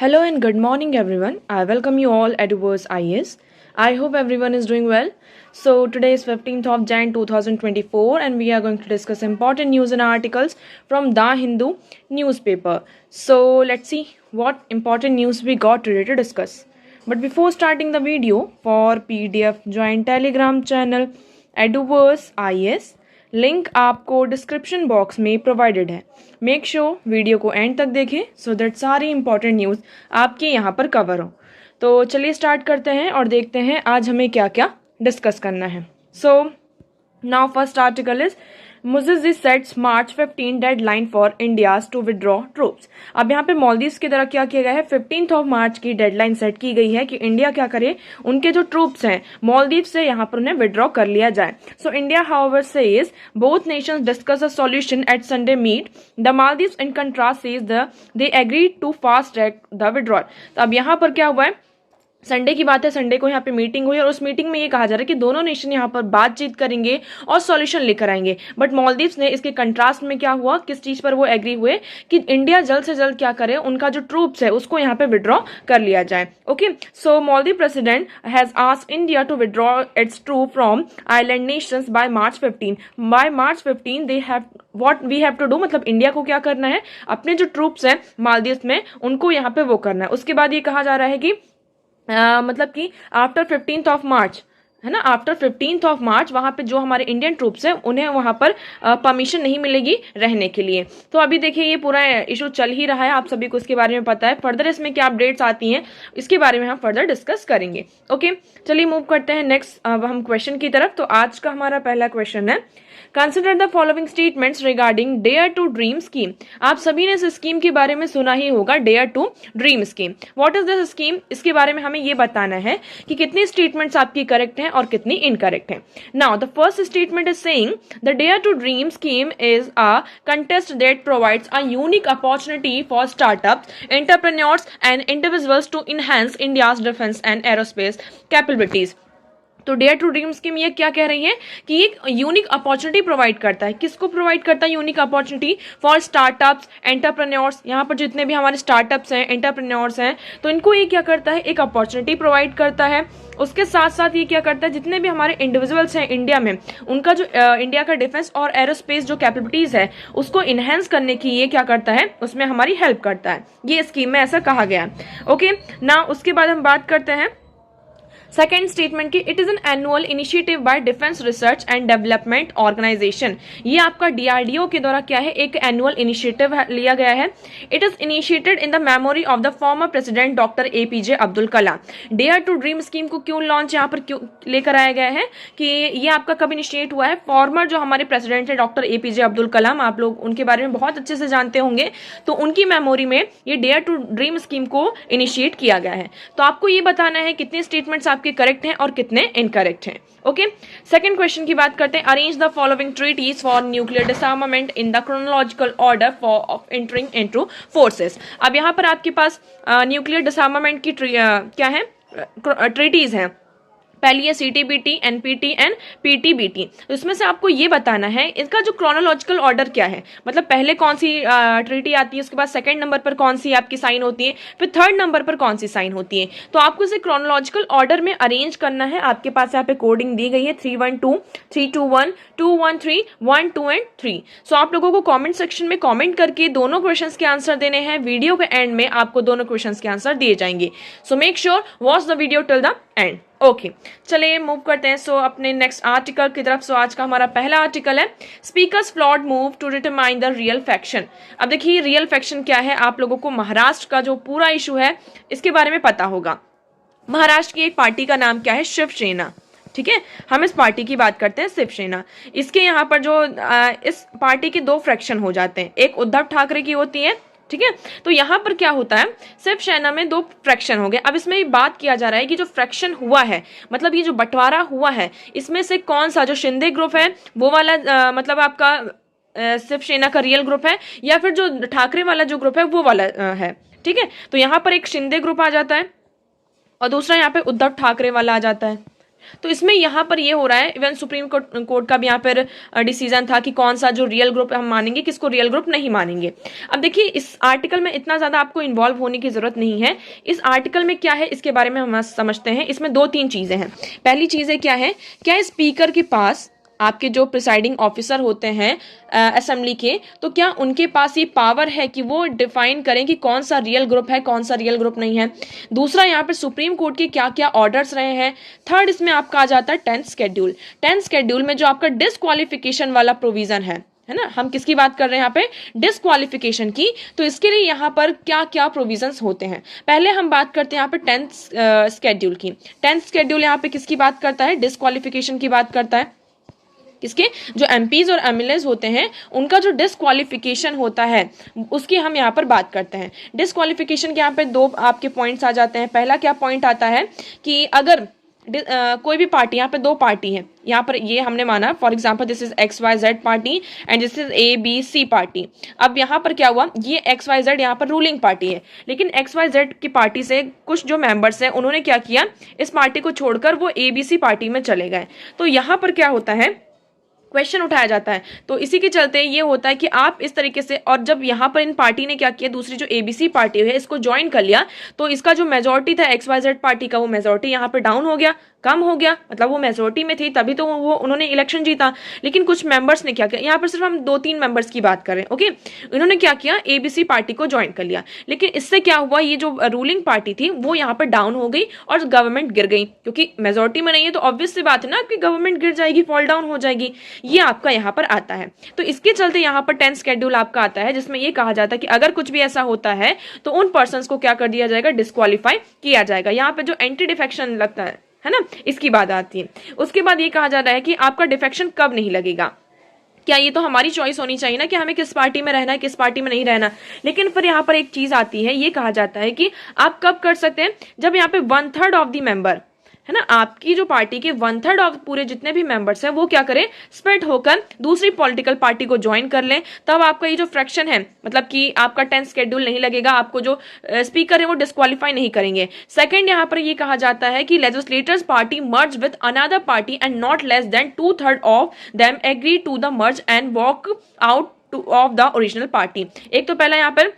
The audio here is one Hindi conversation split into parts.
Hello and good morning, everyone. I welcome you all at Verse IS. I hope everyone is doing well. So, today is 15th of Jan 2024, and we are going to discuss important news and articles from The Hindu newspaper. So, let's see what important news we got today to discuss. But before starting the video, for PDF, join Telegram channel Eduverse IS. Link आपको डिस्क्रिप्शन बॉक्स में प्रोवाइडेड है. मेक श्योर वीडियो को एंड तक देखें सो दैट सारी इंपॉर्टेंट न्यूज़ आपके यहाँ पर कवर हो. तो चलिए स्टार्ट करते हैं और देखते हैं आज हमें क्या क्या डिस्कस करना है. So now first article is Muzizi sets March 15 deadline for India's to withdraw troops. अब यहाँ पे मालदीव्स की तरह क्या किया गया है, 15th ऑफ मार्च की डेडलाइन सेट की गई है कि इंडिया क्या करे, उनके जो ट्रूप्स हैं मालदीव से यहाँ पर उन्हें विड्रॉ कर लिया जाए. So India however says both nations discuss a solution at Sunday meet. The Maldives in contrast says they agreed to fast track the withdrawal. तो अब यहाँ पर क्या हुआ है, संडे की बात है, संडे को यहाँ पे मीटिंग हुई और उस मीटिंग में ये कहा जा रहा है कि दोनों नेशन यहाँ पर बातचीत करेंगे और सॉल्यूशन लेकर आएंगे. बट मालदीव्स ने इसके कंट्रास्ट में क्या हुआ, किस चीज पर वो एग्री हुए कि इंडिया जल्द से जल्द क्या करे, उनका जो ट्रूप्स है उसको यहाँ पे विड्रॉ कर लिया जाए. Okay, so Maldives president has asked India to withdraw its troop from island nations by March 15. By March 15 they have what we have to do, मतलब इंडिया को क्या करना है, अपने जो ट्रूप्स हैं मालदीव्स में उनको यहाँ पे वो करना है. उसके बाद ये कहा जा रहा है कि मतलब कि आफ्टर 15th ऑफ मार्च है ना, आफ्टर 15th ऑफ मार्च वहां पे जो हमारे इंडियन ट्रूप्स हैं उन्हें वहां पर परमिशन नहीं मिलेगी रहने के लिए. तो अभी देखिए ये पूरा इशू चल ही रहा है, आप सभी को इसके बारे में पता है. फर्दर इसमें क्या अपडेट्स आती हैं इसके बारे में हम फर्दर डिस्कस करेंगे. ओके, चलिए मूव करते हैं नेक्स्ट अब हम क्वेश्चन की तरफ. तो आज का हमारा पहला क्वेश्चन है, consider the following statements regarding dare to dream scheme. आप सभी ने इस स्कीम के बारे में सुना ही होगा, dare to dream scheme. What is this scheme, इसके बारे में हमें ये बताना है कि कितनी स्टेटमेंट्स आपकी करेक्ट हैं और कितनी इनकरेक्ट हैं. Now the first statement is saying the dare to dream scheme is a contest that provides a unique opportunity for startups, entrepreneurs and individuals to enhance India's defense and aerospace capabilities. तो डेयर टू ड्रीम स्कीम ये क्या कह रही है कि एक यूनिक अपॉर्चुनिटी प्रोवाइड करता है. किसको प्रोवाइड करता है unique opportunity, for startups, entrepreneurs. यहाँ पर जितने भी हमारे स्टार्टअप्स हैं, एंटरप्रेन्योर्स हैं, तो इनको ये क्या करता है, एक अपॉर्चुनिटी प्रोवाइड करता है. उसके साथ साथ ये क्या करता है, जितने भी हमारे इंडिविजुअल्स हैं इंडिया में, उनका जो इंडिया का डिफेंस और एरोस्पेस जो कैपेबिलिटीज है उसको इनहेंस करने की ये क्या करता है, उसमें हमारी हेल्प करता है. ये स्कीम में ऐसा कहा गया है. ओके ना, उसके बाद हम बात करते हैं सेकेंड स्टेटमेंट की. It is an annual initiative by defence research and development organisation. ये आपका डीआरडीओ के द्वारा क्या है, एक एनुअल इनिशिएटिव लिया गया है. It is initiated in the memory of the former president doctor APJ Abdul Kalam. Dare to dream scheme को क्यों लॉन्च यहाँ पर क्यों लेकर आया गया है कि ये आपका कब इनिशिएट हुआ है, फॉर्मर जो हमारे प्रेसिडेंट है डॉक्टर एपीजे अब्दुल कलाम, आप लोग उनके बारे में बहुत अच्छे से जानते होंगे, तो उनकी मेमोरी में ये डेयर टू ड्रीम स्कीम को इनिशिएट किया गया है. तो आपको ये बताना है कितने स्टेटमेंट्स आपके करेक्ट हैं और कितने इनकरेक्ट हैं. ओके, सेकंड क्वेश्चन की बात करते हैं. Arrange the following treaties for nuclear disarmament in the chronological order for entering into forces. अब यहाँ पर आपके पास न्यूक्लियर डिसआर्मामेंट की क्या है, ट्रीटीज हैं. पहली है सीटीबीटी, एनपीटी एंड पीटीबीटी. तो इसमें से आपको ये बताना है इसका जो क्रोनोलॉजिकल ऑर्डर क्या है, मतलब पहले कौन सी ट्रीटी आती है, उसके बाद सेकंड नंबर पर कौन सी आपकी साइन होती है, फिर थर्ड नंबर पर कौन सी साइन होती है. तो आपको इसे क्रोनोलॉजिकल ऑर्डर में अरेंज करना है. आपके पास यहाँ पे कोडिंग दी गई है 312, 321, 213, 1, 2 एंड 3. सो आप लोगों को कॉमेंट सेक्शन में कॉमेंट करके दोनों क्वेश्चन के आंसर देने हैं. वीडियो के एंड में आपको दोनों क्वेश्चन के आंसर दिए जाएंगे. So make sure watch the video till the end. Okay, चलिए मूव करते हैं अपने नेक्स्ट आर्टिकल की तरफ. आज का हमारा पहला आर्टिकल है speakers flawed move to determine the real faction. अब देखिए रियल फैक्शन क्या है, आप लोगों को महाराष्ट्र का जो पूरा इशू है इसके बारे में पता होगा. महाराष्ट्र की एक पार्टी का नाम क्या है, शिवसेना. ठीक है, हम इस पार्टी की बात करते हैं शिवसेना. इसके यहाँ पर जो इस पार्टी के दो फ्रैक्शन हो जाते हैं, एक उद्धव ठाकरे की होती है. ठीक है, तो यहाँ पर क्या होता है, शिवसेना में दो फ्रैक्शन हो गए. अब इसमें बात किया जा रहा है कि जो फ्रैक्शन हुआ है, मतलब ये जो बंटवारा हुआ है, इसमें से कौन सा जो शिंदे ग्रुप है वो वाला मतलब आपका शिवसेना का रियल ग्रुप है, या फिर जो ठाकरे वाला जो ग्रुप है वो वाला है. ठीक है, तो यहाँ पर एक शिंदे ग्रुप आ जाता है और दूसरा यहाँ पे उद्धव ठाकरे वाला आ जाता है. तो इसमें यहाँ पर ये हो रहा है, इवन सुप्रीम कोर्ट का भी यहाँ पर डिसीजन था कि कौन सा जो रियल ग्रुप हम मानेंगे, किसको रियल ग्रुप नहीं मानेंगे। अब देखिए इस आर्टिकल में इतना ज्यादा आपको इन्वॉल्व होने की जरूरत नहीं है। इस आर्टिकल में क्या है इसके बारे में हम समझते हैं। इसमें 2-3 चीजें हैं। पहली चीज है क्या है, क्या स्पीकर के पास, आपके जो प्रिसाइडिंग ऑफिसर होते हैं असेंबली के, तो क्या उनके पास ये पावर है कि वो डिफाइन करें कि कौन सा रियल ग्रुप है, कौन सा रियल ग्रुप नहीं है। दूसरा, यहाँ पर सुप्रीम कोर्ट के क्या क्या ऑर्डर्स रहे हैं। थर्ड, इसमें आपका आ जाता है 10th शेड्यूल। 10th शेड्यूल में जो आपका डिस्क्वालिफिकेशन वाला प्रोविजन है ना, हम किसकी बात कर रहे हैं यहाँ पे, डिस्क्वालिफिकेशन की। तो इसके लिए यहाँ पर क्या क्या प्रोविजंस होते हैं। पहले हम बात करते हैं यहाँ पे 10th शेड्यूल की। 10th शेड्यूल यहाँ पे किसकी बात करता है, डिस्क्वालिफिकेशन की बात करता है। किसके, जो एमपीज और एमएलएज होते हैं उनका जो डिस्क्वालिफिकेशन होता है उसकी हम यहाँ पर बात करते हैं। डिस्क्वालिफिकेशन के यहाँ पे 2 आपके पॉइंट्स आ जाते हैं। पहला क्या पॉइंट आता है कि अगर कोई भी पार्टी, यहाँ पे 2 पार्टी है, यहाँ पर ये हमने माना for example this is XYZ party and this is ABC party. अब यहाँ पर क्या हुआ, ये XYZ यहाँ पर रूलिंग पार्टी है, लेकिन XYZ की पार्टी से कुछ जो मेंबर्स हैं उन्होंने क्या किया, इस पार्टी को छोड़कर वो ABC पार्टी में चले गए। तो यहाँ पर क्या होता है, क्वेश्चन उठाया जाता है। तो इसी के चलते ये होता है कि आप इस तरीके से, और जब यहाँ पर इन पार्टी ने क्या किया, दूसरी जो ABC पार्टी है इसको ज्वाइन कर लिया, तो इसका जो मेजोरिटी था XYZ पार्टी का, वो मेजोरिटी यहाँ पर डाउन हो गया, कम हो गया। मतलब वो मेजोरिटी में थी तभी तो वो उन्होंने इलेक्शन जीता। लेकिन कुछ मेंबर्स ने क्या किया, यहाँ पर सिर्फ हम 2-3 मेंबर्स की बात करें, ओके, इन्होंने क्या किया, ABC पार्टी को ज्वाइन कर लिया। लेकिन इससे क्या हुआ, ये जो रूलिंग पार्टी थी वो यहाँ पर डाउन हो गई और गवर्नमेंट गिर गई, क्योंकि मेजोरिटी में नहीं है तो ऑब्वियस सी बात है ना, आपकी गवर्नमेंट गिर जाएगी, फॉल डाउन हो जाएगी। ये आपका यहाँ पर आता है। तो इसके चलते यहाँ पर 10th शेड्यूल आपका आता है, जिसमें ये कहा जाता है कि अगर कुछ भी ऐसा होता है तो उन पर्सन को क्या कर दिया जाएगा, डिस्क्वालीफाई किया जाएगा। यहाँ पे जो एंटी डिफेक्शन लगता है ना, इसकी बात आती है। उसके बाद ये कहा जा रहा है कि आपका डिफेक्शन कब नहीं लगेगा। क्या ये तो हमारी चॉइस होनी चाहिए ना कि हमें किस पार्टी में रहना है, किस पार्टी में नहीं रहना। लेकिन फिर यहाँ पर एक चीज आती है, ये कहा जाता है कि आप कब कर सकते हैं, जब यहाँ पे 1/3 ऑफ द मेंबर है ना, आपकी जो पार्टी के 1/3 ऑफ पूरे जितने भी मेंबर्स हैं वो क्या करें, स्प्लिट होकर दूसरी पॉलिटिकल पार्टी को ज्वाइन कर लें। तब आपका ये जो फ्रैक्शन है, मतलब कि आपका 10th शेड्यूल नहीं लगेगा, आपको जो स्पीकर है वो डिस्क्वालीफाई नहीं करेंगे। सेकंड, यहाँ पर ये कहा जाता है कि legislators party merge with another party and not less than 2/3 of them agree to the merge and walk out of the original party. एक तो पहला यहाँ पर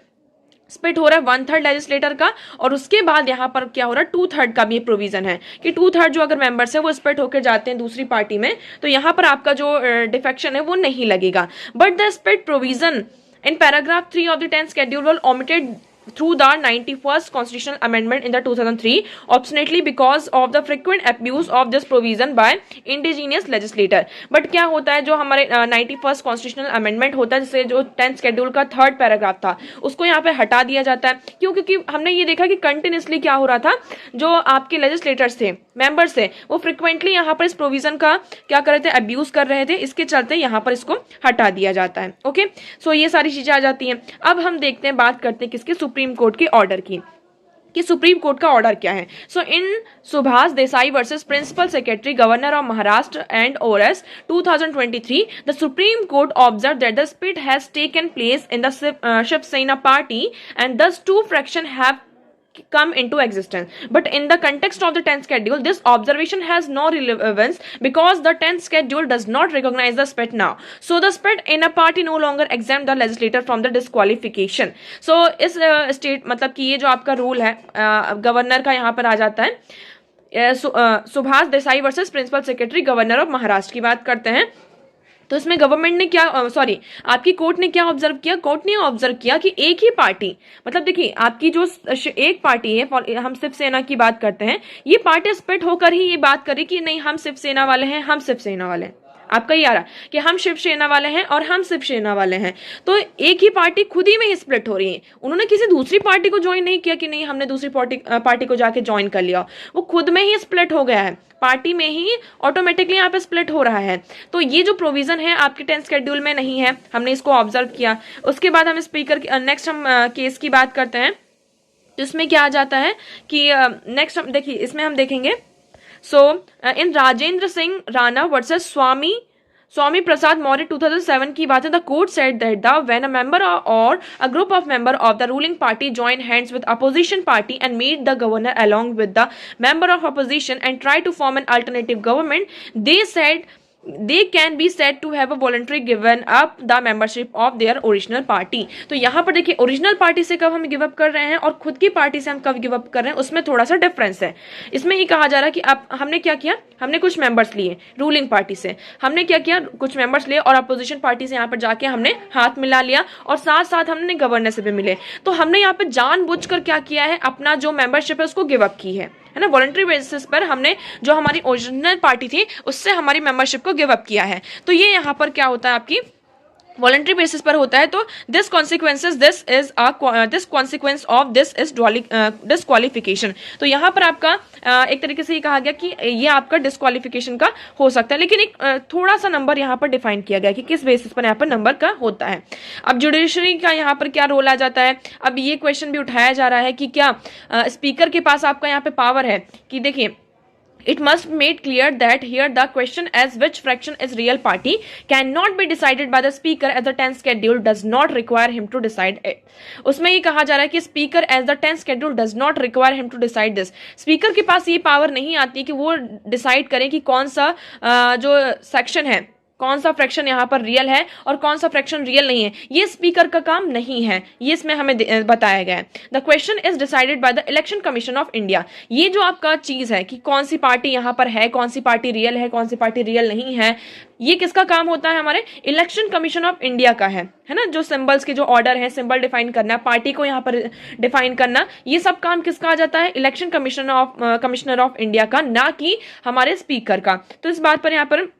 स्प्लिट हो रहा है 1/3 लेजिस्लेटर का, और उसके बाद यहाँ पर क्या हो रहा है, 2/3 का भी प्रोविजन है कि 2/3 जो अगर मेंबर्स है वो स्प्लिट होकर जाते हैं दूसरी पार्टी में, तो यहाँ पर आपका जो डिफेक्शन है वो नहीं लगेगा। But the split provision in paragraph 3 of the 10th schedule was omitted through the 91st constitutional amendment in the 2003 obstinately because of the frequent abuse of this provision by indigenous legislator। But क्या होता है, जो हमारे 91st कॉन्स्टिट्यूशनल अमेंडमेंट होता है, जिससे जो 10th शेड्यूल का 3rd पैराग्राफ था उसको यहाँ पे हटा दिया जाता है। क्यों, क्योंकि हमने ये देखा कि कंटिन्यूसली क्या हो रहा था, जो आपके लेजिस्लेटर्स थे, मेंबर्स थे, वो फ्रिक्वेंटली यहाँ पर इस प्रोविजन का क्या कर रहे थे, अब्यूज कर रहे थे। इसके चलते यहाँ पर इसको हटा दिया जाता है। ओके, सो ये सारी चीजें आ जाती हैं। अब हम देखते हैं, बात करते हैं किसके, सुप्रीम कोर्ट के ऑर्डर की, कि सुप्रीम कोर्ट का ऑर्डर क्या है। So in Subhash Desai versus principal secretary governor of Maharashtra and ORS 2023 the supreme court observe that the split has taken place in the Shiv Sena party and thus two fraction have come into existence, but in the context of the 10th schedule this observation has no relevance because the 10th schedule does not recognize the split now, so the split in a party no longer exempt the legislator from the disqualification। so इस स्टेट मतलब कि ये जो आपका रूल है गवर्नर का यहाँ पर आ जाता है। Subhash Desai versus principal secretary governor of Maharashtra की बात करते हैं। तो इसमें गवर्नमेंट ने क्या, आपकी कोर्ट ने क्या ऑब्जर्व किया, कोर्ट ने ऑब्जर्व किया कि एक ही पार्टी, मतलब देखिए आपकी जो एक पार्टी है, हम शिवसेना की बात करते हैं, ये पार्टी स्प्लिट होकर ही ये बात करी कि नहीं हम शिवसेना वाले हैं, हम शिवसेना वाले हैं। आपका ये आ रहा कि हम शिवसेना वाले हैं और हम शिवसेना वाले हैं, तो एक ही पार्टी खुद ही में ही स्प्लिट हो रही है। उन्होंने किसी दूसरी पार्टी को ज्वाइन नहीं किया कि नहीं हमने दूसरी पार्टी को जाके ज्वाइन कर लिया, वो खुद में ही स्प्लिट हो गया है, पार्टी में ही ऑटोमेटिकली यहाँ पे स्प्लिट हो रहा है। तो ये जो प्रोविजन है आपके 10th शेड्यूल में नहीं है, हमने इसको ऑब्जर्व किया। उसके बाद हम स्पीकर नेक्स्ट हम केस की बात करते हैं। तो इसमें क्या आ जाता है कि नेक्स्ट हम देखिए, इसमें हम देखेंगे so in Rajendra Singh Rana versus Swami Prasad Maurya 2007 की बात है. The court said that the when a member or a group of member of the ruling party join hands with opposition party and meet the governor along with the member of opposition and try to form an alternative government, they said they can be said to have a voluntary given up the membership of their original party. तो यहाँ पर देखिए ओरिजिनल पार्टी से कब हम गिव अप कर रहे हैं और खुद की पार्टी से हम कब गिव अप कर रहे हैं, उसमें थोड़ा सा डिफरेंस है. इसमें ये कहा जा रहा है कि अब हमने क्या किया, हमने कुछ मेंबर्स लिए रूलिंग पार्टी से, हमने क्या किया, कुछ मेंबर्स लिए और अपोजिशन पार्टी से यहाँ पर जाके हमने हाथ मिला लिया और साथ साथ हमने गवर्नर से भी मिले. तो हमने यहाँ पर जानबूझकर क्या किया है, अपना जो मेंबरशिप है उसको गिव अप की है ना. वॉलंटरी बेसिस पर हमने जो हमारी ओरिजिनल पार्टी थी उससे हमारी मेंबरशिप को गिव अप किया है. तो ये यहाँ पर क्या होता है, आपकी वॉलंटरी बेसिस पर होता है. तो this consequence of this is disqualification. तो यहाँ पर आपका एक तरीके से ये कहा गया कि ये आपका डिस्क्वालिफिकेशन का हो सकता है, लेकिन एक थोड़ा सा नंबर यहाँ पर डिफाइन किया गया कि किस बेसिस पर यहाँ पर नंबर का होता है. अब जुडिशरी का यहाँ पर क्या रोल आ जाता है. अब ये क्वेश्चन भी उठाया जा रहा है कि क्या स्पीकर के पास आपका यहाँ पे पावर है कि देखिए, it must made clear that here the question as which fraction is real party cannot be decided by the speaker as the 10th schedule does not require him to decide it. उसमें ये कहा जा रहा है कि speaker as the 10th schedule does not require him to decide this. Speaker के पास ये पावर नहीं आती कि वो डिसाइड करें कि कौन सा जो सेक्शन है, कौन सा फ्रैक्शन यहाँ पर रियल है और कौन सा फ्रैक्शन रियल नहीं है. ये स्पीकर का काम नहीं है, ये इसमें हमें बताया गया है. The question is decided by the election commission of India. ये जो आपका चीज है कि कौन सी पार्टी यहाँ पर है, कौन सी पार्टी रियल है, कौन सी पार्टी रियल नहीं है, ये किसका काम होता है, हमारे इलेक्शन कमीशन ऑफ इंडिया का है ना. जो सिंबल्स के जो ऑर्डर है, सिंबल डिफाइन करना, पार्टी को यहाँ पर डिफाइन करना, ये सब काम किसका आ जाता है, इलेक्शन कमिश्नर ऑफ इंडिया का, ना कि हमारे स्पीकर का. तो इस बात पर यहाँ पर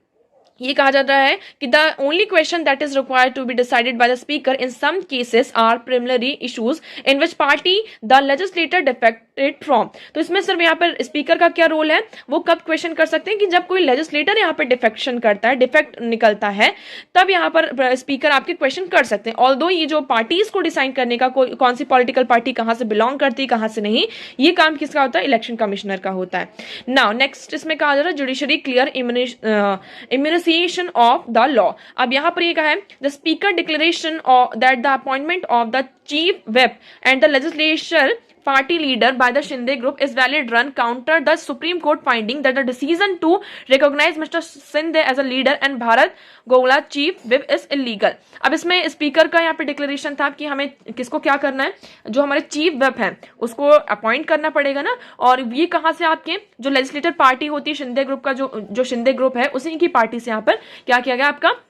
ये कहा जाता है कि the only question that is required to be decided by the speaker in some cases are preliminary issues in which party the legislator defected from. तो इसमें सिर्फ यहाँ पर स्पीकर का क्या रोल है, वो कब क्वेश्चन कर सकते हैं कि जब कोई लेजिस्लेटर यहाँ पर डिफेक्शन करता है, डिफेक्ट निकलता है, तब यहाँ पर स्पीकर आपके क्वेश्चन कर सकते हैं. ऑल्दो ये जो पार्टीज को डिसाइड करने का, कौन सी पॉलिटिकल पार्टी कहाँ से बिलोंग करती है, कहाँ से नहीं, ये काम किसका होता है, इलेक्शन कमिश्नर का होता है. नाउ नेक्स्ट इसमें कहा जा रहा है judiciary clear immunity of the law. अब यहाँ पर ये कहा है the speaker declaration that the appointment of the chief whip and the legislature party leader by the Shinde group is valid run counter the Supreme Court finding that the decision to recognize Mr. Shinde as a leader and Bharat Gowla chief whip is illegal. अब इसमें स्पीकर का यहाँ पे डिक्लेरेशन था कि हमें किसको क्या करना है, जो हमारे चीफ व्हिप है उसको अपॉइंट करना पड़ेगा ना. और ये कहाँ से, आपके जो लेजिस्लेटर पार्टी होती है शिंदे ग्रुप का, जो शिंदे ग्रुप है उसी की पार्टी से यहाँ पर क्या किया गया, आपका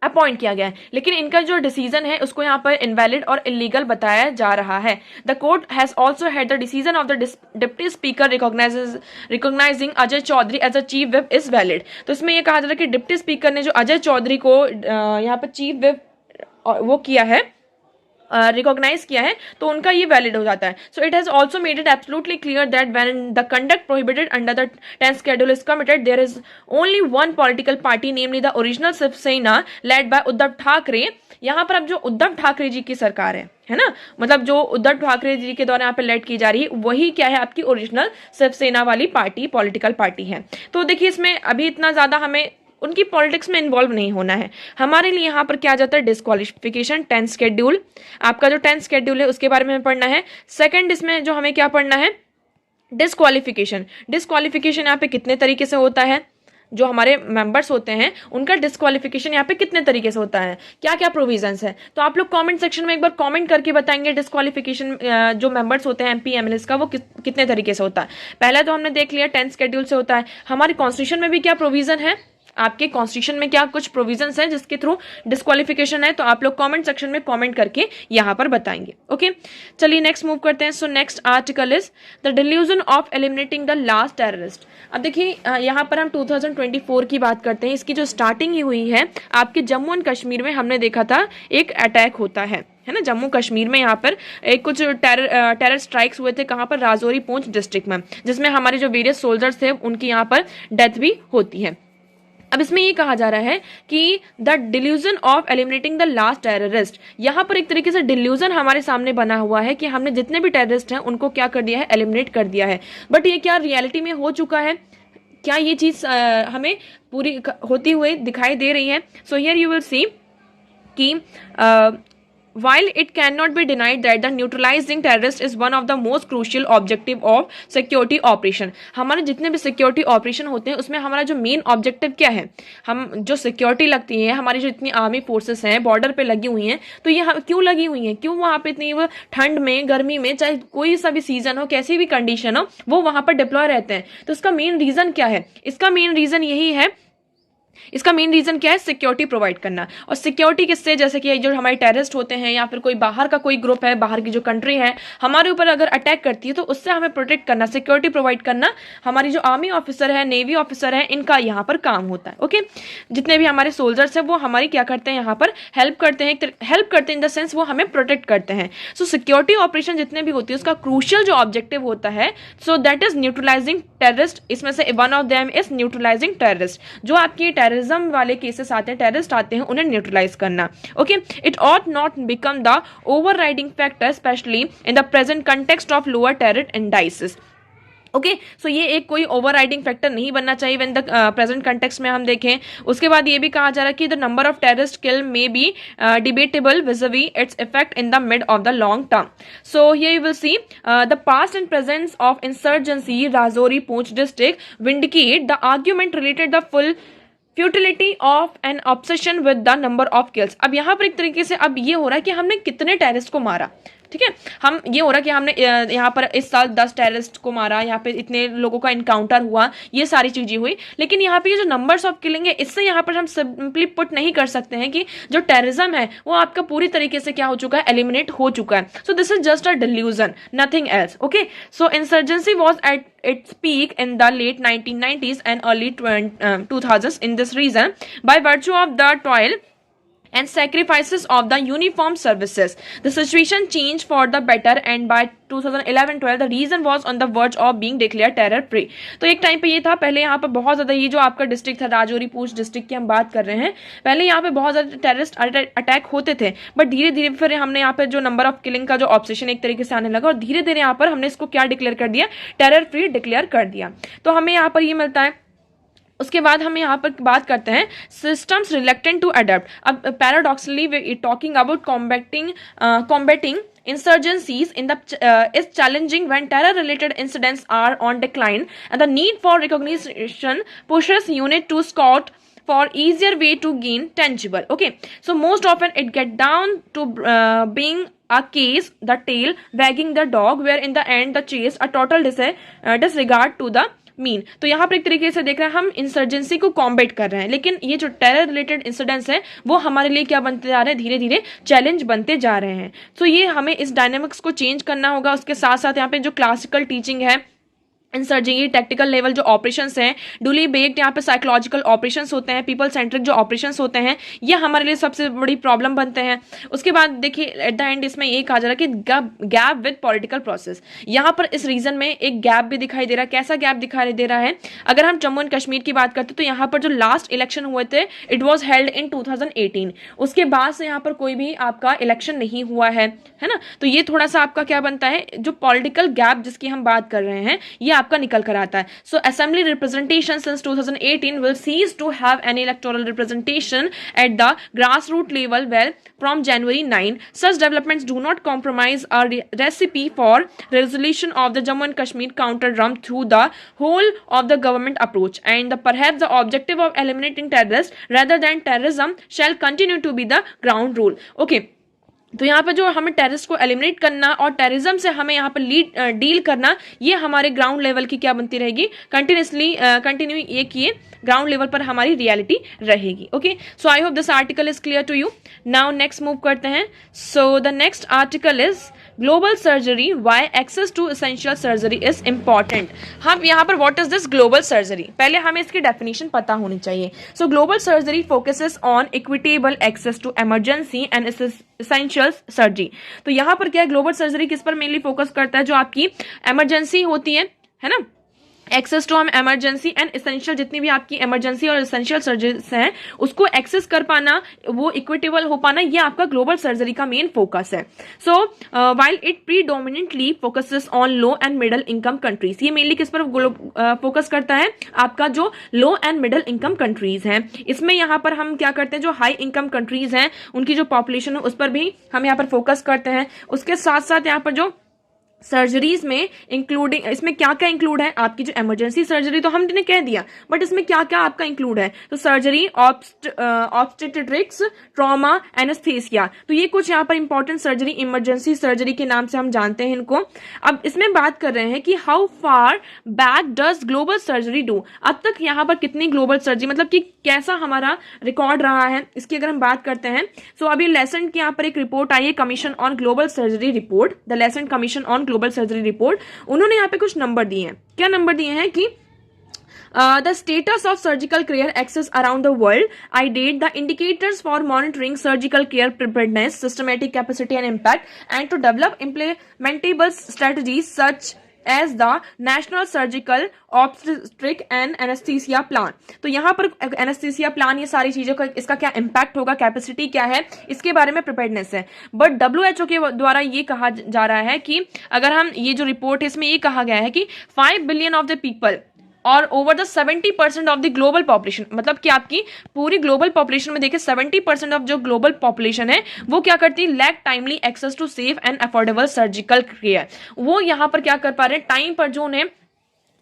अपॉइंट किया गया है. लेकिन इनका जो डिसीजन है उसको यहाँ पर इनवैलिड और इलीगल बताया जा रहा है. The court has also had the decision of the deputy speaker recognising Ajay Chaudhary as a chief whip is valid. तो इसमें यह कहा जा रहा है कि डिप्टी स्पीकर ने जो अजय चौधरी को यहाँ पर चीफ व्हिप वो किया है, रिकॉग्नाइज किया है, तो उनका ये वैलिड हो जाता है. So it has also made it absolutely clear that when the conduct prohibited under the 10th schedule is committed there is only one political party namely the original Shiv Sena led by Uddhav Thackeray. यहाँ पर अब जो उद्धव ठाकरे जी की सरकार है ना, मतलब जो उद्धव ठाकरे जी के द्वारा यहाँ पे लेड की जा रही है, वही क्या है, आपकी ओरिजिनल शिवसेना वाली पार्टी, पॉलिटिकल पार्टी है. तो देखिए इसमें अभी इतना ज्यादा हमें उनकी पॉलिटिक्स में इन्वॉल्व नहीं होना है. हमारे लिए यहाँ पर क्या जाता है, डिस्क्वालिफिकेशन, 10th शेड्यूल, आपका जो 10th शेड्यूल है उसके बारे में पढ़ना है. सेकंड इसमें जो हमें क्या पढ़ना है, डिस्क्वालिफिकेशन. डिस्क्वालिफिकेशन यहाँ पे कितने तरीके से होता है, जो हमारे मेंबर्स होते हैं उनका डिस्क्वालिफिकेशन यहाँ पे कितने तरीके से होता है, क्या क्या प्रोविजंस है. तो आप लोग कमेंट सेक्शन में एक बार कमेंट करके बताएंगे डिस्क्वालिफिकेशन जो मेंबर्स होते हैं एमपी एमएलएस का, वो कितने तरीके से होता है. पहले तो हमने देख लिया 10th शेड्यूल से होता है. हमारे कॉन्स्टिट्यूशन में भी क्या प्रोविजन है, आपके कॉन्स्टिट्यूशन में क्या कुछ प्रोविजंस हैं जिसके थ्रू डिस्क्वालिफिकेशन है, तो आप लोग कमेंट सेक्शन में कमेंट करके यहाँ पर बताएंगे. ओके, चलिए नेक्स्ट मूव करते हैं. So next article is the delusion of eliminating the last terrorist. अब देखिए यहाँ पर हम 2024 की बात करते हैं. इसकी जो स्टार्टिंग ही हुई है आपके जम्मू एंड कश्मीर में, हमने देखा था एक अटैक होता है ना, जम्मू कश्मीर में यहाँ पर एक कुछ टेरर स्ट्राइक्स हुए थे. कहाँ पर, राजौरी पूंछ डिस्ट्रिक्ट में, जिसमें हमारे जो वेरियस सोल्जर्स थे उनकी यहाँ पर डेथ भी होती है. अब इसमें ये कहा जा रहा है कि the delusion of eliminating the last terrorist. यहाँ पर एक तरीके से डिल्यूजन हमारे सामने बना हुआ है कि हमने जितने भी टेररिस्ट हैं उनको क्या कर दिया है, एलिमिनेट कर दिया है. बट ये क्या रियलिटी में हो चुका है, क्या ये चीज़ हमें पूरी होती हुई दिखाई दे रही है? सो हियर यू विल सी कि while it cannot be denied that the neutralizing terrorist is one of the most crucial objective of security operation, हमारे जितने भी सिक्योरिटी ऑपरेशन होते हैं उसमें हमारा जो मेन ऑब्जेक्टिव क्या है, हम जो सिक्योरिटी लगती है, हमारी जो इतनी आर्मी फोर्सेस हैं बॉर्डर पे लगी हुई हैं, तो ये क्यों लगी हुई हैं, क्यों वहाँ पे इतनी वो ठंड में, गर्मी में, चाहे कोई सा भी सीजन हो, कैसी भी कंडीशन हो, वो वहाँ पर डिप्लॉय रहते हैं। तो इसका मेन रीजन क्या है? इसका मेन रीजन यही है, इसका मेन रीजन क्या है? सिक्योरिटी प्रोवाइड करना। और सिक्योरिटी किससे? जैसे कि जो हमारे टेररिस्ट होते हैं या फिर कोई बाहर का कोई ग्रुप है, बाहर की जो कंट्री है हमारे ऊपर अगर अटैक करती है, तो उससे हमें प्रोटेक्ट करना, सिक्योरिटी प्रोवाइड करना हमारी जो आर्मी ऑफिसर है, नेवी ऑफिसर है, इनका यहाँ पर काम होता है। ओके, जितने भी हमारे सोल्जर्स हैं वो हमारी क्या करते हैं, यहाँ पर हेल्प करते हैं इन द सेंस वो हमें प्रोटेक्ट करते हैं। सो सिक्योरिटी ऑपरेशन जितने भी होती है उसका क्रूशियल जो ऑब्जेक्टिव होता है, so that is neutralising terrorist. इसमें से one of them is neutralising terrorist. जो आपकी टेररिज्म वाले केसेस आते हैं, टेररिस्ट आते हैं, उन्हें न्यूट्रलाइज करना। Okay, it ought not become the overriding factor specially in the present context of lower terror indices. Okay, so ये एक कोई ओवरराइडिंग फैक्टर नहीं बनना चाहिए व्हेन द प्रेजेंट कंटेक्स्ट में हम देखें। उसके बाद ये भी कहा जा रहा है कि the number of terrorist kill may be debatable vis-a-vis its effect in the mid of the long term. So here you will see the past and presence of insurgency Rajouri Poonch district vindicate the argument related the full futility of an obsession with the number of kills. अब यहाँ पर एक तरीके से अब ये हो रहा है कि हमने कितने टेररिस्ट को मारा, ठीक है, हम ये हो रहा है कि हमने यहाँ पर इस साल 10 टेररिस्ट को मारा, यहाँ पे इतने लोगों का इनकाउंटर हुआ, ये सारी चीजें हुई, लेकिन यहाँ पे ये जो नंबर्स ऑफ किलिंग है, इससे यहाँ पर हम सिंपली पुट नहीं कर सकते हैं कि जो टेररिज्म है वो आपका पूरी तरीके से क्या हो चुका है, एलिमिनेट हो चुका है। So this is just a delusion, nothing else. Okay, so insurgency was at its peak in the late 1990s and early 2000s in this region by virtue of the toil and sacrifices of the uniformed services. The situation changed for the better and by 2011-12 the region was on the verge of being declared terror free. तो एक टाइम पे ये था, पहले यहाँ पर बहुत ज़्यादा, ये जो आपका डिस्ट्रिक्ट था राजौरी पूंछ डिस्ट्रिक्ट की हम बात कर रहे हैं, पहले यहाँ पे बहुत ज़्यादा टेररिस्ट अटैक होते थे, बट धीरे धीरे फिर हमने यहाँ पे जो नंबर ऑफ किलिंग का जो ऑब्सेशन एक तरीके से आने लगा और धीरे धीरे यहाँ पर हमने इसको क्या डिक्लेयर कर दिया, टेरर फ्री डिक्लेयर कर दिया। तो हमें यहाँ पर ये मिलता है। उसके बाद हम यहाँ पर बात करते हैं सिस्टम्स रिलेक्टेंट टू अडेप्ट। अब paradoxically talking about combating insurgencies in the is challenging when terror related incidents are on decline and the need for recognition pushes unit to scout for easier way to gain tangible. Okay, so most often it get down to being a case the tail wagging the dog where in the end the chase a total disregard to the mean. तो यहाँ पर एक तरीके से देख रहे हैं हम इंसर्जेंसी को कॉम्बेट कर रहे हैं, लेकिन ये जो टेरर रिलेटेड इंसिडेंट्स हैं वो हमारे लिए क्या बनते जा रहे हैं, धीरे धीरे चैलेंज बनते जा रहे हैं। तो ये हमें इस डायनेमिक्स को चेंज करना होगा। उसके साथ साथ यहाँ पे जो क्लासिकल टीचिंग है, इंसर्जिंग टेक्टिकल लेवल जो ऑपरेशंस हैं, डुली बेस्ड यहाँ पे साइकोलॉजिकल ऑपरेशंस होते हैं, पीपल सेंट्रिक जो ऑपरेशंस होते हैं, ये हमारे लिए सबसे बड़ी प्रॉब्लम बनते हैं। उसके बाद देखिए एट द एंड इसमें ये कहा जा रहा है कि गैप विद पॉलिटिकल प्रोसेस। यहाँ पर इस रीजन में एक गैप भी दिखाई दे रहा है। कैसा गैप दिखाई दे रहा है? अगर हम जम्मू एंड कश्मीर की बात करते हैं तो यहाँ पर जो लास्ट इलेक्शन हुए थे इट वॉज हेल्ड इन 2018, उसके बाद से यहाँ पर कोई भी आपका इलेक्शन नहीं हुआ है ना। तो ये थोड़ा सा आपका क्या बनता है, जो पॉलिटिकल गैप जिसकी हम बात कर रहे हैं ये आपका निकल कर आता है। So assembly representation since 2018 will cease to have any electoral representation at the grassroots level well from January 9. Such developments do not compromise our recipe for resolution of the Jammu and Kashmir counter drum through the whole of the government approach, and perhaps the objective of eliminating terrorists rather than terrorism shall continue to be the ground rule. Okay, तो यहाँ पे जो हमें टेररिस्ट को एलिमिनेट करना और टेररिज्म से हमें यहाँ पर डील करना, ये हमारे ग्राउंड लेवल की क्या बनती रहेगी, कंटिन्यू ये किए ग्राउंड लेवल पर हमारी रियलिटी रहेगी। Okay, so I hope this article is clear to you. Now next move करते हैं। So the next article is global surgery, why access to essential surgery is important. हम यहाँ पर what is this global surgery, पहले हमें इसकी डेफिनेशन पता होनी चाहिए। So global surgery focuses on equitable access to emergency and essential surgery. तो यहाँ पर क्या है, ग्लोबल सर्जरी किस पर मेनली फोकस करता है, जो आपकी इमरजेंसी होती है ना, एक्सेस टू हम इमरजेंसी एंड एसेंशियल, जितनी भी आपकी इमरजेंसी और एसेंशियल सर्जरीज हैं उसको एक्सेस कर पाना, वो इक्विटेबल हो पाना, ये आपका ग्लोबल सर्जरी का मेन फोकस है. So while it predominantly focuses on low and middle income countries, ये मेनली किस पर फोकस करता है, आपका जो लो एंड मिडिल इनकम कंट्रीज हैं. इसमें यहाँ पर हम क्या करते हैं, जो हाई इनकम कंट्रीज हैं उनकी जो पॉपुलेशन है उस पर भी हम यहाँ पर फोकस करते हैं. उसके साथ साथ यहाँ पर जो सर्जरीज में इंक्लूडिंग, इसमें क्या क्या इंक्लूड है, आपकी जो इमरजेंसी सर्जरी तो हमने कह दिया, बट इसमें क्या क्या आपका इंक्लूड है, तो सर्जरी, ऑब्स्टेट्रिक्स, ट्रॉमा, एनेस्थेसिया, तो ये कुछ यहाँ पर इंपॉर्टेंट सर्जरी, इमरजेंसी सर्जरी के नाम से हम जानते हैं इनको. अब इसमें बात कर रहे हैं कि how far back does global surgery do, अब तक यहाँ पर कितनी ग्लोबल सर्जरी, मतलब कि कैसा हमारा रिकॉर्ड रहा है, इसकी अगर हम बात करते हैं. सो अभी लेसन की यहाँ पर एक रिपोर्ट आई है, commission on global surgery report, the lesson commission on global surgery report. उन्होंने यहाँ पे कुछ नंबर दिए हैं. क्या नंबर दिए हैं कि the status of surgical care access around the world, ideate the indicators for monitoring surgical care preparedness, systematic capacity and impact, and to develop implementable strategies such as the national surgical obstetric and anaesthesia plan. तो यहाँ पर एनेस्थीसिया प्लान, ये सारी चीजों का इसका क्या इम्पैक्ट होगा, कैपेसिटी क्या है, इसके बारे में प्रिपेयर्डनेस है. बट WHO के द्वारा ये कहा जा रहा है कि अगर हम ये जो रिपोर्ट है इसमें ये कहा गया है कि 5 बिलियन ऑफ द पीपल और over the 70% of the global population, मतलब कि आपकी पूरी ग्लोबल पॉपुलेशन में देखिए 70% ऑफ जो ग्लोबल पॉपुलेशन है वो क्या करती है, lack timely access to safe and affordable surgical care. वो यहाँ पर क्या कर पा रहे हैं, टाइम पर जो उन्हें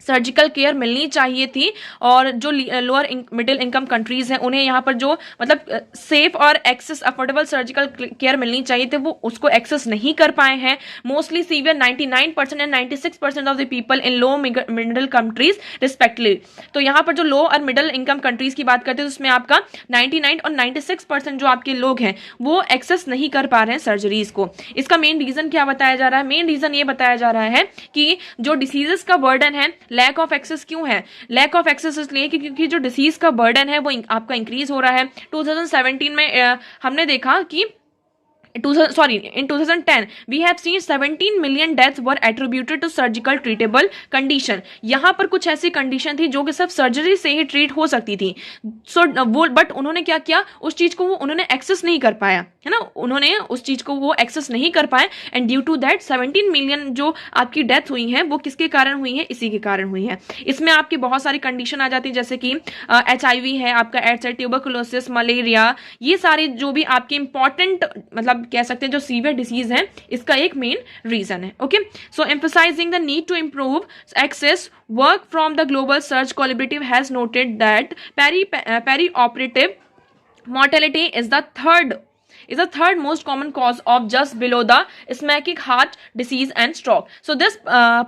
सर्जिकल केयर मिलनी चाहिए थी, और जो लोअर मिडिल इनकम कंट्रीज हैं उन्हें यहाँ पर जो मतलब सेफ और एक्सेस अफोर्डेबल सर्जिकल केयर मिलनी चाहिए थे वो उसको एक्सेस नहीं कर पाए हैं. Mostly severe 99% and 96% of the people in low middle countries respectively. तो यहाँ पर जो लो और मिडिल इनकम कंट्रीज की बात करते हैं तो उसमें आपका 99 और 96% जो आपके लोग हैं वो एक्सेस नहीं कर पा रहे हैं सर्जरीज को. इसका मेन रीजन क्या बताया जा रहा है, मेन रीजन ये बताया जा रहा है कि जो डिसीजेस का बर्डन है, लैक ऑफ एक्सेस क्यों है, लैक ऑफ एक्सेस इसलिए क्योंकि जो डिसीज का बर्डन है वो आपका इंक्रीज हो रहा है. 2017 में हमने देखा कि in 2010 we have seen 17 million deaths were attributed to surgical treatable condition. यहाँ पर कुछ ऐसी कंडीशन थी जो कि सिर्फ सर्जरी से ही ट्रीट हो सकती थी. वो बट उन्होंने क्या किया, उस चीज को वो उन्होंने एक्सेस नहीं कर पाया, है ना, उन्होंने उस चीज को वो एक्सेस नहीं कर पाए. And due to that 17 million जो आपकी डेथ हुई है वो किसके कारण हुई है, इसी के कारण हुई है. इसमें आपकी बहुत सारी कंडीशन आ जाती है, जैसे कि HIV है, आपका एड्स है, ट्यूबरकुलोसिस, मलेरिया, ये सारे जो भी आपके इंपॉर्टेंट मतलब कह सकते हैं जो सीवियर डिसीज है, इसका एक मेन रीजन है. Okay, so emphasising the need to improve access, work from the global search collaborative has noted that perioperative mortality is the third most common cause of just below the ischemic heart disease and stroke. So this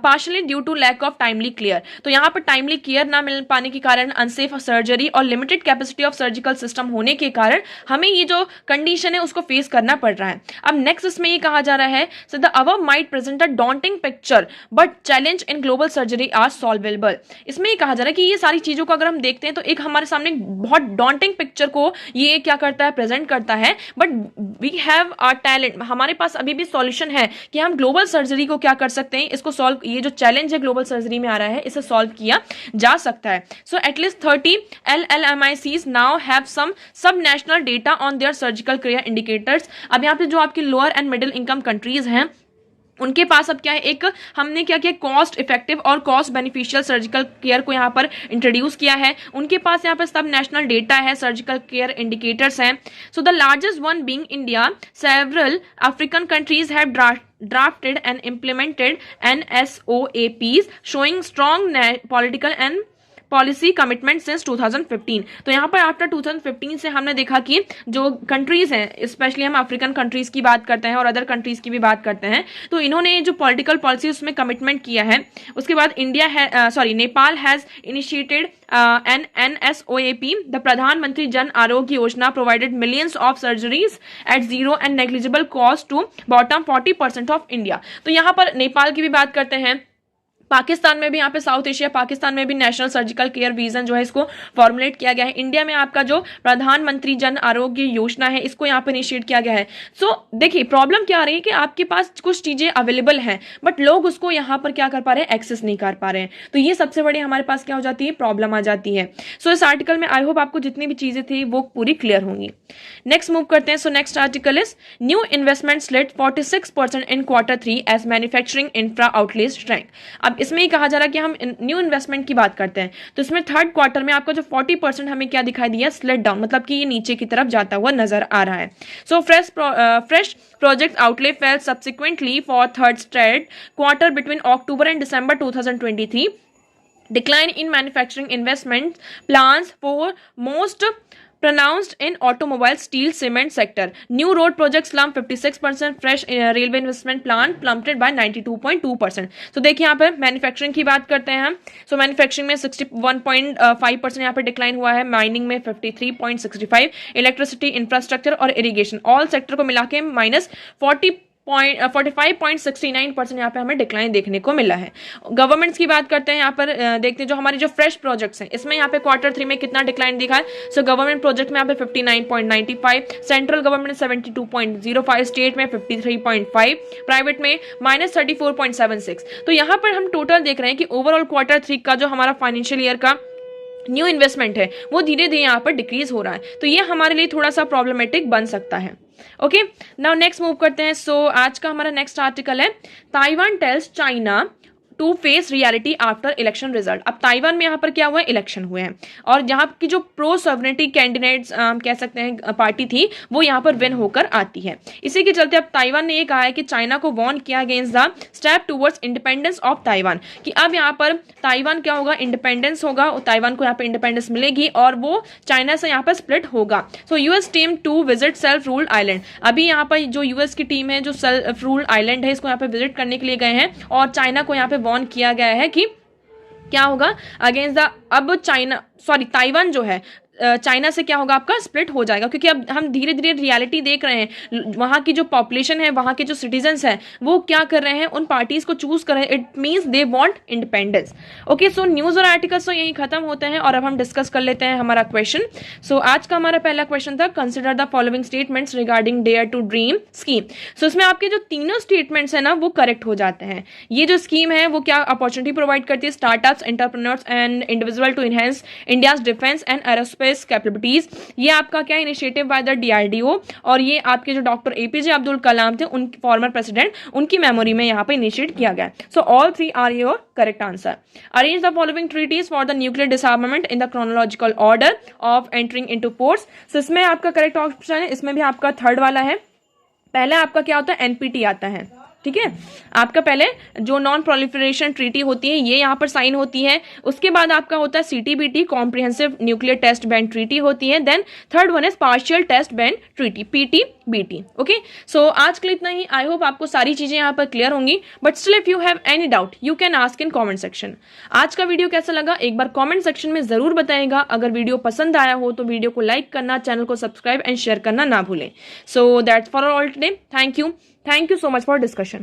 partially due to lack of timely care. तो यहाँ पर टाइमली केयर ना मिल पाने के कारण, अनसेफ सर्जरी और limited capacity of surgical system होने के कारण हमें ये जो कंडीशन है उसको फेस करना पड़ रहा है. अब नेक्स्ट इसमें ये कहा जा रहा है, so the above might present a daunting picture but challenge in global surgery are solvable. इसमें ये कहा जा रहा है कि ये सारी चीजों को अगर हम देखते हैं तो एक हमारे सामने बहुत डॉन्टिंग पिक्चर को ये क्या करता है, प्रेजेंट करता है. But we have a talent, हमारे पास अभी भी सॉल्यूशन है कि हम ग्लोबल सर्जरी को क्या कर सकते हैं, इसको सॉल्व, ये जो चैलेंज है ग्लोबल सर्जरी में आ रहा है इसे सॉल्व किया जा सकता है. So at least 30 LLMICs now have some sub national data on their surgical care indicators. अब यहाँ पे जो आपकी lower and middle income countries हैं उनके पास अब क्या है, एक हमने क्या किया, कॉस्ट इफेक्टिव और कॉस्ट बेनिफिशियल सर्जिकल केयर को यहाँ पर इंट्रोड्यूस किया है. उनके पास यहाँ पर सब नेशनल डेटा है, सर्जिकल केयर इंडिकेटर्स हैं. So the largest one being India, several African countries have drafted and implemented NSOAPs showing strong political and policy commitment since 2015. तो यहाँ पर आफ्टर 2015 से हमने देखा कि जो कंट्रीज हैं, स्पेशली हम अफ्रीकन कंट्रीज की बात करते हैं और अदर कंट्रीज की भी बात करते हैं, तो इन्होंने जो पॉलिटिकल पॉलिसी उसमें कमिटमेंट किया है. उसके बाद Nepal has initiated an NSOAP, the Pradhan Mantri Jan Arogya Yojana provided millions of surgeries at zero and negligible cost to bottom 40% of India. तो यहाँ पर नेपाल की भी बात करते हैं, पाकिस्तान में भी, यहाँ पे साउथ एशिया पाकिस्तान में भी नेशनल सर्जिकल केयर विजन जो है इसको फॉर्मुलेट किया गया है। इंडिया में आपका जो प्रधानमंत्री जन आरोग्य योजना है इसको यहाँ पे इनिशिएट किया गया है। सो देखिए प्रॉब्लम क्या आ रही है कि आपके पास कुछ चीजें अवेलेबल हैं बट लोग उसको यहाँ पर क्या कर पा रहे हैं, एक्सेस नहीं कर पा रहे हैं। तो ये सबसे बड़ी हमारे पास क्या हो जाती है, प्रॉब्लम आ जाती है। सो इस आर्टिकल में आई होप आपको जितनी भी चीजें थी वो पूरी क्लियर होंगी। नेक्स्ट मूव करते हैं। So next article is new investment slide 46% in Q3 as manufacturing infra outlays shrank. अब इसमें ही कहा जा रहा है कि हम न्यू इन्वेस्टमेंट की बात करते हैं तो इसमें थर्ड क्वार्टर में आपका जो 40% हमें क्या दिखाई दिया, स्लेट डाउन, मतलब कि ये नीचे की तरफ जाता हुआ नजर आ रहा है। So fresh project outlay fail subsequently for third straight quarter between October and December 2023. Decline in manufacturing investment plans for most pronounced in automobile, steel, cement sector. New road projects slumped 56%. Fresh railway investment plan plummeted by 92.2%. तो देखिए यहाँ पर मैन्युफैक्चरिंग की बात करते हैं हम। सो मैन्युफैक्चरिंग में 61.5% यहाँ पर डिक्लाइन हुआ है, माइनिंग में 53.65, इलेक्ट्रिसिटी, इंफ्रास्ट्रक्चर और इरिगेशन ऑल सेक्टर को मिला के माइनस 45.69% यहाँ पे हमें डिक्लाइन देखने को मिला है। गवर्नमेंट्स की बात करते हैं, यहाँ पर देखते हैं जो हमारे जो फ्रेश प्रोजेक्ट्स हैं इसमें यहाँ पे Q3 में कितना डिक्लाइन दिखा है। सो गवर्नमेंट प्रोजेक्ट में यहाँ पे 59.95, सेंट्रल गवर्नमेंट 72.05, स्टेट में 53.5, प्राइवेट में -34.76। तो यहाँ पर हम टोटल देख रहे हैं कि ओवरऑल Q3 का जो हमारा फाइनेंशियल ईयर का न्यू इन्वेस्टमेंट है वो धीरे धीरे यहाँ पर डिक्रीज हो रहा है। तो ये हमारे लिए थोड़ा सा प्रॉब्लमेटिक बन सकता है। ओके, नाउ नेक्स्ट मूव करते हैं। सो आज का हमारा नेक्स्ट आर्टिकल है Taiwan tells China to face reality after election result. अब ताइवान में यहाँ पर क्या हुआ है, इलेक्शन हुए हैं और यहाँ की जो प्रो सॉवरेनिटी कैंडिडेट्स कह सकते हैं पार्टी थी वो यहाँ पर विन होकर आती है। इसी के चलते अब ताइवान ने ये कहा है कि चाइना को वॉर्न किया against the step towards independence of Taiwan, कि अब यहाँ पर ताइवान क्या होगा, इंडिपेंडेंस होगा, ताइवान को यहाँ पर इंडिपेंडेंस मिलेगी और वो चाइना से यहाँ पर स्प्लिट होगा। So US team to visit self ruled island. अभी यहाँ पर जो यूएस की टीम है जो सेल्फ रूल्ड आइलैंड है इसको यहाँ पर विजिट करने के लिए गए हैं और चाइना को यहाँ पे वॉर्न किया गया है कि क्या होगा अगेंस्ट द, अब ताइवान जो है चाइना से क्या होगा, आपका स्प्लिट हो जाएगा। क्योंकि अब हम धीरे धीरे रियलिटी देख रहे हैं, वहां की जो पॉपुलेशन है, वहां के जो सिटीजन्स हैं वो क्या कर रहे हैं, उन पार्टीज को चूज कर रहे हैं। It means they want independence. Okay, so news और आर्टिकल्स तो यही खत्म होते हैं और अब हम डिस्कस कर लेते हैं हमारा क्वेश्चन। सो आज का हमारा पहला क्वेश्चन था consider the following statements regarding dare to dream scheme. So इसमें आपके जो तीनों स्टेटमेंट्स है ना वो करेक्ट हो जाते हैं। ये जो स्कीम है वो क्या अपॉर्चुनिटी प्रोवाइड करती है startups, entrepreneurs and individual to enhance India's defence and aerospace capabilities. ये आपका क्या इनिशिएटिव बाय द DRDO और ये आपके जो डॉक्टर APJ अब्दुल कलाम थे, उन फॉर्मर प्रेसिडेंट, उनकी मेमोरी में यहाँ पे इनिशिएट किया गया। So all three are your correct answer. Arrange the following treaties for the nuclear disarmament in the chronological order of entering into force. So इसमें आपका करेक्ट ऑप्शन है, इसमें भी आपका थर्ड वाला है। पहला आपका क्या होता है, NPT आता है, ठीक है। आपका पहले जो नॉन प्रोलिफरेशन ट्रीटी होती है ये यहाँ पर साइन होती है, उसके बाद आपका होता है CTBT comprehensive nuclear test ban treaty होती है, then third one is partial test ban treaty PTBT। Okay, so आज के लिए इतना ही। आई होप आपको सारी चीजें यहाँ पर क्लियर होंगी, but still if you have any doubt you can ask in comment section. आज का वीडियो कैसा लगा एक बार कॉमेंट सेक्शन में जरूर बताइएगा। अगर वीडियो पसंद आया हो तो वीडियो को लाइक करना, चैनल को सब्सक्राइब एंड शेयर करना ना भूलें। So that's for all today. Thank you so much for discussion.